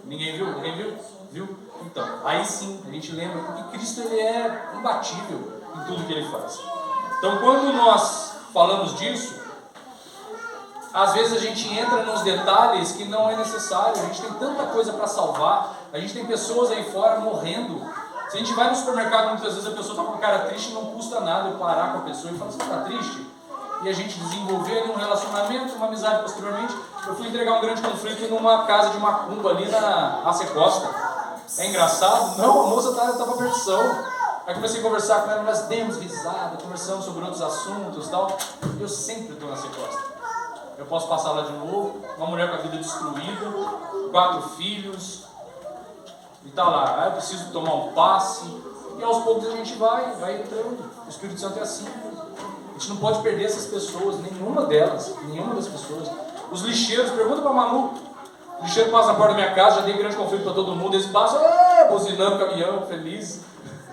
Ninguém viu? Alguém viu? Viu? Então, aí sim, a gente lembra, porque Cristo ele é imbatível em tudo que ele faz. Então quando nós falamos disso, às vezes a gente entra nos detalhes que não é necessário. A gente tem tanta coisa para salvar. A gente tem pessoas aí fora morrendo. Se a gente vai no supermercado, muitas vezes a pessoa está com a cara triste, não custa nada eu parar com a pessoa e falar, você está triste? E a gente desenvolver ali um relacionamento, uma amizade posteriormente. Eu fui entregar um grande conflito numa casa de macumba ali na Ace Costa. É engraçado? Não, a moça estava perdição. Aí comecei a conversar com ela, nós demos risada, conversamos sobre outros assuntos e tal. Eu sempre estou na Ace Costa. Eu posso passar lá de novo, uma mulher com a vida destruída, 4 filhos, e tá lá, eu preciso tomar um passe, e aos poucos a gente vai entrando. O Espírito Santo é assim. A gente não pode perder essas pessoas, nenhuma das pessoas. Os lixeiros, pergunta pra Manu, o lixeiro passa na porta da minha casa, já dei grande conflito para todo mundo, eles passam, buzinando o caminhão, feliz.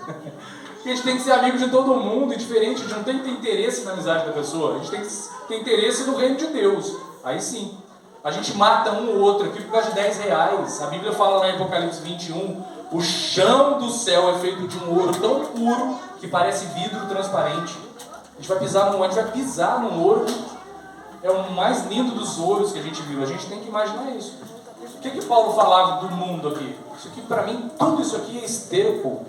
A gente tem que ser amigo de todo mundo, e diferente, a gente não tem que ter interesse na amizade da pessoa, a gente tem que ter interesse no reino de Deus. Aí sim, a gente mata um ou outro aqui por causa de 10 reais. A Bíblia fala lá em Apocalipse 21, o chão do céu é feito de um ouro tão puro que parece vidro transparente. A gente vai pisar num ouro, é o mais lindo dos ouros que a gente viu. A gente tem que imaginar isso. O que Paulo falava do mundo aqui? Isso aqui, para mim, tudo isso aqui é esterco.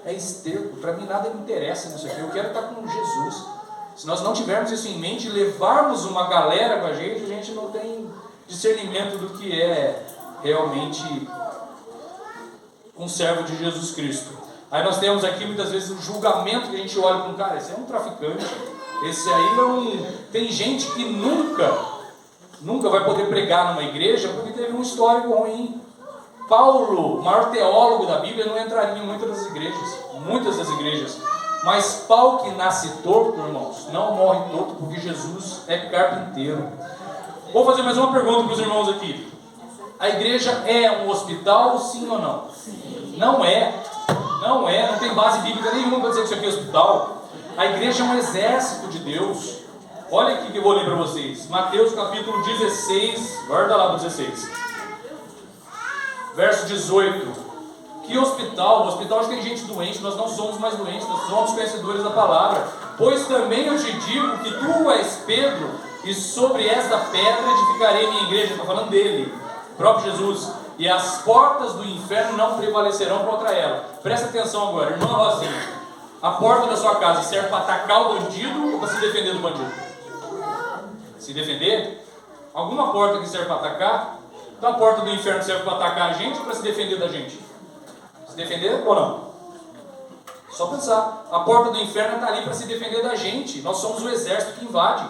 É esterco. Para mim, nada me interessa nisso aqui. Eu quero estar com Jesus. Se nós não tivermos isso em mente, levarmos uma galera com a gente não tem discernimento do que é realmente um servo de Jesus Cristo. Aí nós temos aqui muitas vezes um julgamento que a gente olha para um cara, esse é um traficante, esse aí é um... Tem gente que nunca vai poder pregar numa igreja porque teve um histórico ruim. Paulo, o maior teólogo da Bíblia, não entraria em muitas das igrejas. Mas pau que nasce torto, irmãos, não morre torto, porque Jesus é carpinteiro. Vou fazer mais uma pergunta para os irmãos aqui. A igreja é um hospital, sim ou não? Sim. Não é, não tem base bíblica nenhuma para dizer que isso aqui é hospital. A igreja é um exército de Deus. Olha aqui que eu vou ler para vocês. Mateus capítulo 16, guarda lá para 16. Verso 18. Que hospital? O hospital tem gente doente, nós não somos mais doentes, nós somos conhecedores da palavra. Pois também eu te digo que tu és Pedro, e sobre esta pedra edificarei minha igreja. Está falando dele, próprio Jesus. E as portas do inferno não prevalecerão contra ela. Presta atenção agora, irmã Rosinha. A porta da sua casa serve para atacar o bandido ou para se defender do bandido? Se defender? Alguma porta que serve para atacar? Então a porta do inferno serve para atacar a gente ou para se defender da gente? Se defender ou não? Só pensar. A porta do inferno está ali para se defender da gente. Nós somos o exército que invade.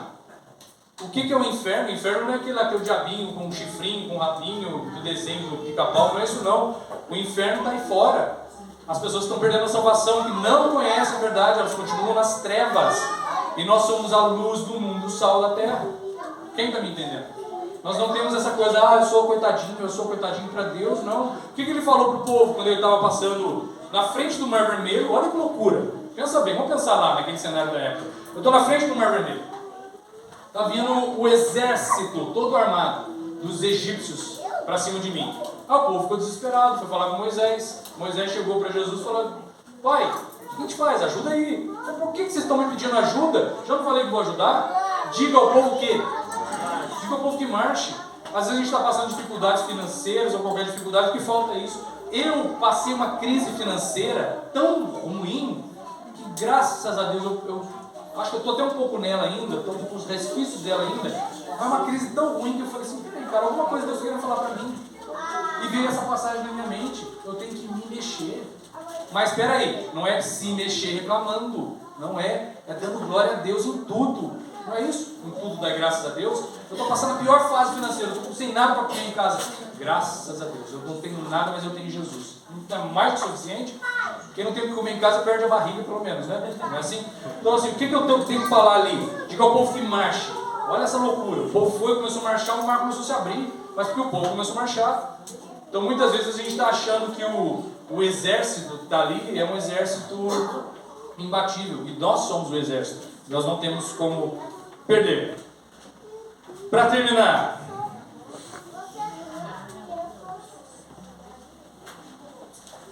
O que é o inferno? O inferno não é aquele diabinho com um chifrinho, com um rabinho, do desenho do pica-pau. Não é isso não. O inferno está aí fora. As pessoas estão perdendo a salvação, que não conhecem a verdade, elas continuam nas trevas. E nós somos a luz do mundo, o sal da terra. Quem está me entendendo? Nós não temos essa coisa, eu sou coitadinho para Deus, não. O que ele falou para o povo quando ele estava passando na frente do Mar Vermelho? Olha que loucura. Pensa bem, vamos pensar lá naquele cenário da época. Eu estou na frente do Mar Vermelho. Está vindo o exército todo armado dos egípcios para cima de mim. O povo ficou desesperado, foi falar com Moisés. Moisés chegou para Jesus e falou: pai, o que a gente faz? Ajuda aí. Por que vocês estão me pedindo ajuda? Já não falei que vou ajudar? Diga ao povo o quê? Diga ao povo que marche. Às vezes a gente está passando dificuldades financeiras ou qualquer dificuldade, que falta isso. Eu passei uma crise financeira tão ruim que, graças a Deus, eu acho que eu estou até um pouco nela ainda, estou com os resquícios dela ainda. É uma crise tão ruim que eu falei assim: cara, alguma coisa Deus queria falar para mim. E veio essa passagem na minha mente: eu tenho que me mexer. Mas espera aí, não é se mexer reclamando, não é dando glória a Deus em tudo. Não é isso? Em tudo dá graças a Deus. Eu estou passando a pior fase financeira, eu estou sem nada para comer em casa. Graças a Deus, eu não tenho nada, mas eu tenho Jesus. Não é mais que suficiente. Quem não tem o que comer em casa perde a barriga, pelo menos, né? Não é assim? Então, assim, o que eu tenho que falar ali? Diga ao povo que marche. Olha essa loucura. O povo foi, começou a marchar, o mar começou a se abrir, mas porque o povo começou a marchar. Então, muitas vezes a gente está achando que o exército que está ali é um exército imbatível. E nós somos o exército. Nós não temos como perder. Para terminar,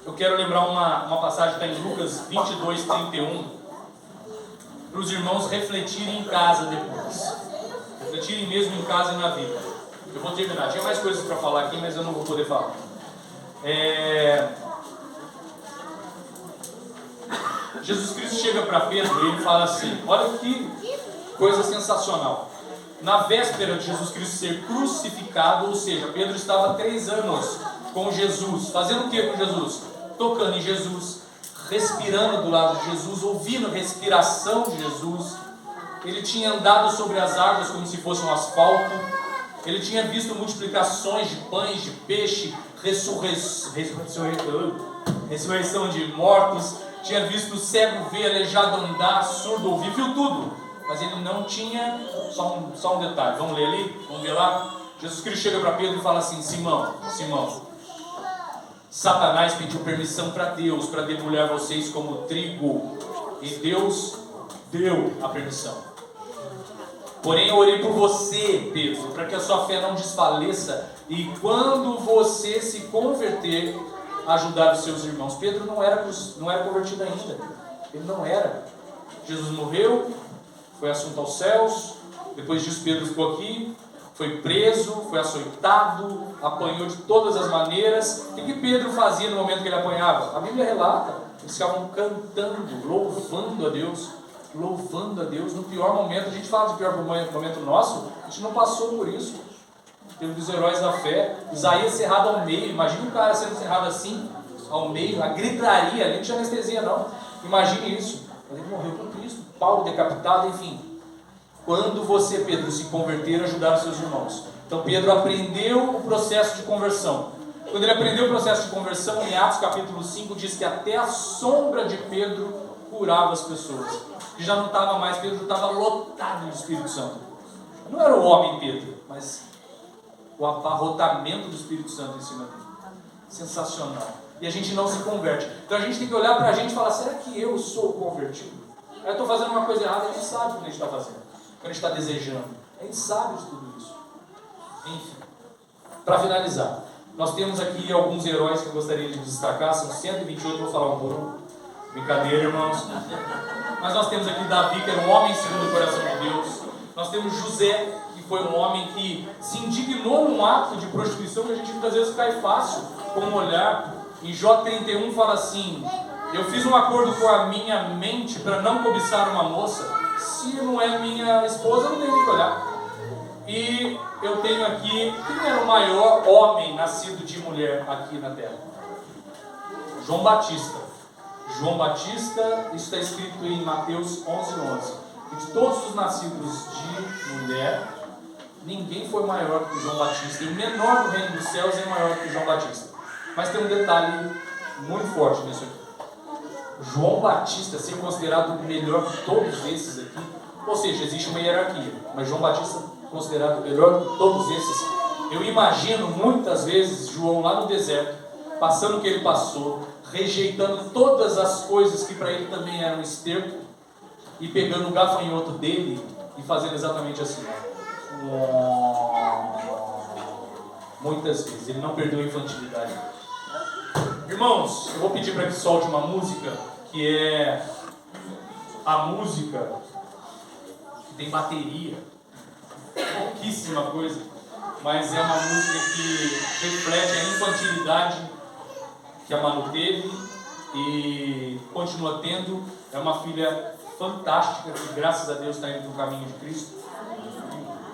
eu quero lembrar uma passagem que está em Lucas 22, 31, para os irmãos refletirem em casa depois. Refletirem mesmo em casa e na vida. Eu vou terminar. Tinha mais coisas para falar aqui, mas eu não vou poder falar. Jesus Cristo chega para Pedro e ele fala assim: olha que coisa sensacional. Na véspera de Jesus Cristo ser crucificado, ou seja, Pedro estava 3 anos com Jesus. Fazendo o que com Jesus? Tocando em Jesus, respirando do lado de Jesus, ouvindo a respiração de Jesus. Ele tinha andado sobre as águas como se fosse um asfalto. Ele tinha visto multiplicações de pães, de peixe, ressurreição de mortos. Tinha visto o cego ver, aleijado andar, surdo ouvir, viu tudo. Mas ele não tinha, só um detalhe, vamos ler ali? Vamos ver lá? Jesus Cristo chega para Pedro e fala assim: Simão, Satanás pediu permissão para Deus para debulhar vocês como trigo, e Deus deu a permissão. Porém eu orei por você, Pedro, para que a sua fé não desfaleça, e quando você se converter, ajudar os seus irmãos. Pedro não era convertido ainda, ele não era. Jesus morreu, foi assunto aos céus. Depois disso Pedro ficou aqui, foi preso, foi açoitado, apanhou de todas as maneiras. O que Pedro fazia no momento que ele apanhava? A Bíblia relata, eles ficavam cantando, louvando a Deus. No pior momento, a gente fala de pior momento nosso, a gente não passou por isso. Teve dos heróis da fé, Isaías cerrado ao meio. Imagina um cara sendo cerrado assim, ao meio, a gritaria, ali não tinha anestesia não. Imagine isso. Mas ele morreu com Cristo, Paulo decapitado, enfim. Quando você, Pedro, se converter, ajudar os seus irmãos. Então Pedro aprendeu o processo de conversão. Quando ele aprendeu o processo de conversão, em Atos capítulo 5, diz que até a sombra de Pedro curava as pessoas. Que já não estava mais, Pedro estava lotado do Espírito Santo. Não era o homem Pedro, mas o abarrotamento do Espírito Santo em cima dele. Sensacional. E a gente não se converte. Então a gente tem que olhar para a gente e falar, será que eu sou convertido? Eu estou fazendo uma coisa errada, a gente sabe o que a gente está fazendo. O que a gente está desejando. A gente sabe de tudo isso. Enfim. Para finalizar, nós temos aqui alguns heróis que eu gostaria de destacar. São 128, vou falar um por um. Brincadeira, irmãos. Mas nós temos aqui Davi, que era um homem segundo o coração de Deus. Nós temos José, que foi um homem que se indignou num ato de prostituição que a gente muitas vezes cai fácil com um olhar. Em Jó 31 fala assim: eu fiz um acordo com a minha mente para não cobiçar uma moça. Se não é minha esposa, eu não tenho que olhar. E eu tenho aqui, quem era o maior homem nascido de mulher aqui na terra? João Batista. João Batista, isso está escrito em Mateus 11:11. E de todos os nascidos de mulher, ninguém foi maior que João Batista. E o menor do reino dos céus é maior que João Batista. Mas tem um detalhe muito forte nisso aqui. João Batista ser considerado o melhor de todos esses aqui, ou seja, existe uma hierarquia, mas João Batista considerado o melhor de todos esses. Eu imagino muitas vezes João lá no deserto, passando o que ele passou, rejeitando todas as coisas que para ele também eram esterco, e pegando o gafanhoto dele e fazendo exatamente assim. Muitas vezes ele não perdeu a infantilidade. Irmãos, eu vou pedir para que solte uma música, que é a música que tem bateria, pouquíssima coisa, mas é uma música que reflete a infantilidade que a Manu teve e continua tendo. É uma filha fantástica que, graças a Deus, está indo no caminho de Cristo.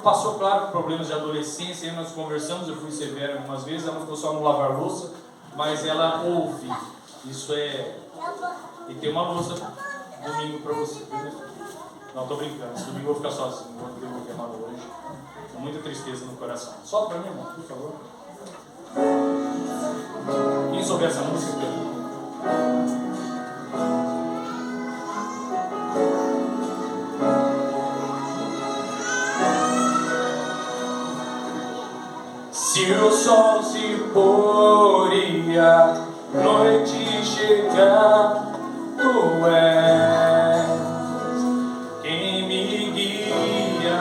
Passou, claro, por problemas de adolescência, aí nós conversamos, eu fui severo algumas vezes, ela não ficou só no lavar louça, mas ela ouve. Isso é... E tem uma louça domingo para você. Não, tô brincando, esse domingo eu vou ficar sozinho, vou devolver a Manu hoje. Com muita tristeza no coração. Solta para mim, irmão, por favor. Quem souber essa música, Pedro? Se o sol se pôr e a noite chegar, tu és quem me guia.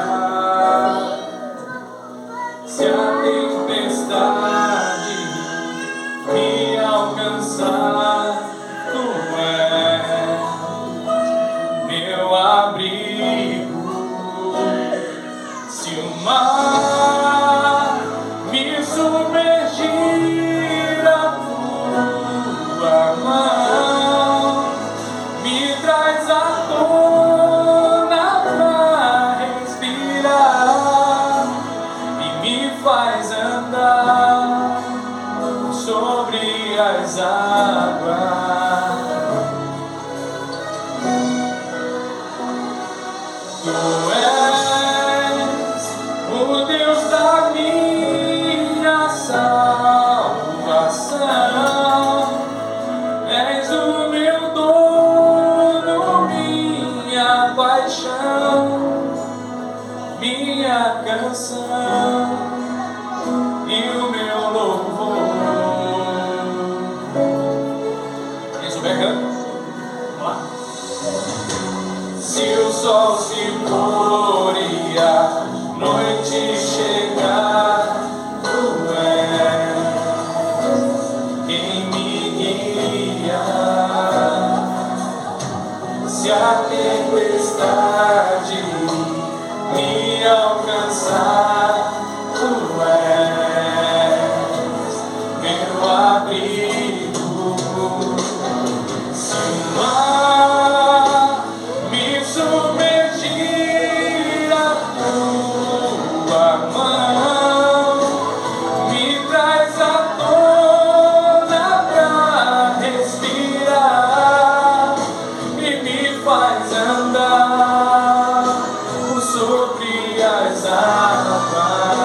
Se a tempestade me alcançar, tu és meu abrigo. Se o mar me submergir, a tua mão me traz à tona pra respirar e me faz andar sobre as águas. Tu és o Deus da minha salvação, és o meu dono, minha paixão, minha canção e o meu louvor. Quem souber canta? Vamos lá. Se o sol se pôr e a noite chegar, tu és quem me guia. Se a tempestade me alcançar, tu és meu abrigo. Se o mar me submergir, a tua mão andar por sobre as águas.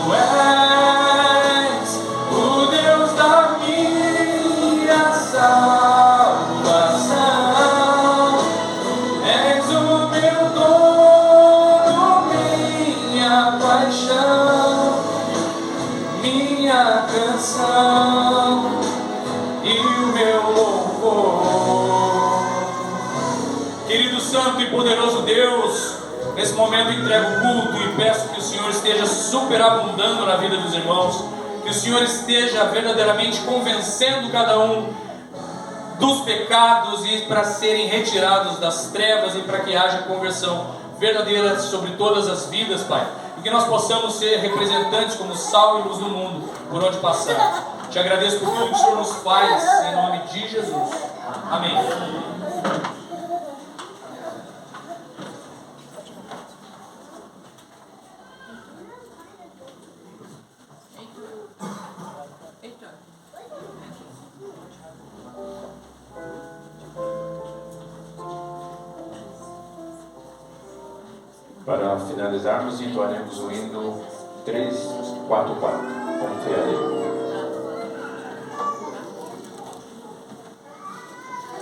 Tu és o Deus da minha salvação, és o meu todo, minha paixão, minha canção e o meu louvor. Querido Santo e poderoso Deus, nesse momento entrego o culto e peço que o Senhor esteja superabundando na vida dos irmãos, que o Senhor esteja verdadeiramente convencendo cada um dos pecados e para serem retirados das trevas e para que haja conversão verdadeira sobre todas as vidas, Pai. E que nós possamos ser representantes como sal e luz do mundo por onde passar. Te agradeço por tudo que o Senhor nos faz, em nome de Jesus. Amém. Para finalizarmos, entoaremos o hino 344. Vamos ver ali.